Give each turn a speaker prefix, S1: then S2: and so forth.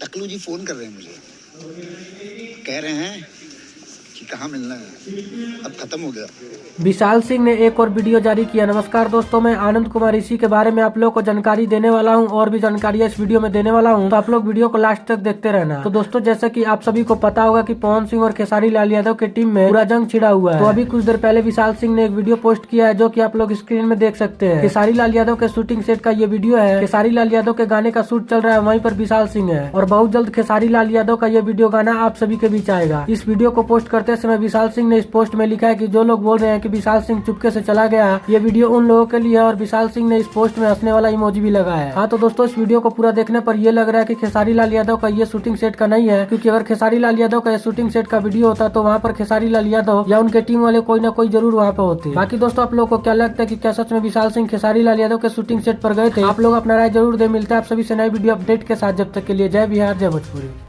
S1: टकलू जी phone कर रहे हैं मुझे, कह रहे हैं कि कहाँ मिलना है, अब खत्म हो गया।
S2: विशाल सिंह ने एक और वीडियो जारी किया। नमस्कार दोस्तों, मैं आनंद कुमार इसी के बारे में आप लोग को जानकारी देने वाला हूं और भी जानकारी इस वीडियो में देने वाला हूं, तो आप लोग वीडियो को लास्ट तक देखते रहना। तो दोस्तों, जैसे कि आप सभी को पता होगा कि पवन सिंह और खेसारी लाल यादव की टीम में पूरा जंग छिड़ा हुआ है। तो अभी कुछ देर पहले विशाल सिंह ने एक वीडियो पोस्ट किया है, जो की आप लोग स्क्रीन में देख सकते हैं। खेसारी लाल यादव के शूटिंग सेट का ये वीडियो है। खेसारी लाल यादव के गाने का शूट चल रहा है, वहीं पर विशाल सिंह है और बहुत जल्द खेसारी लाल यादव का ये वीडियो गाना आप सभी के बीच आएगा। इस वीडियो को पोस्ट करते समय विशाल सिंह ने इस पोस्ट में लिखा है कि जो लोग बोल रहे हैं कि विशाल सिंह चुपके से चला गया, ये वीडियो उन लोगों के लिए है। और विशाल सिंह ने इस पोस्ट में हंसने वाला इमोजी भी लगाया है। हाँ तो दोस्तों, इस वीडियो को पूरा देखने पर ये लग रहा है कि खेसारी लाल यादव का ये शूटिंग सेट का नहीं है, क्योंकि अगर खेसारी लाल यादव का ये शूटिंग सेट का वीडियो होता तो वहाँ पर खेसारी लाल यादव या उनके टीम वाले कोई ना कोई जरूर वहाँ पे होते। बाकी दोस्तों, आप लोगों को क्या लगता है कि क्या सच में विशाल सिंह खेसारी लाल यादव के शूटिंग सेट पर गए थे? आप लोग अपना राय जरूर दे। मिलता है आप सभी से नई वीडियो अपडेट के साथ। जब तक के लिए जय बिहार, जय भोजपुरी।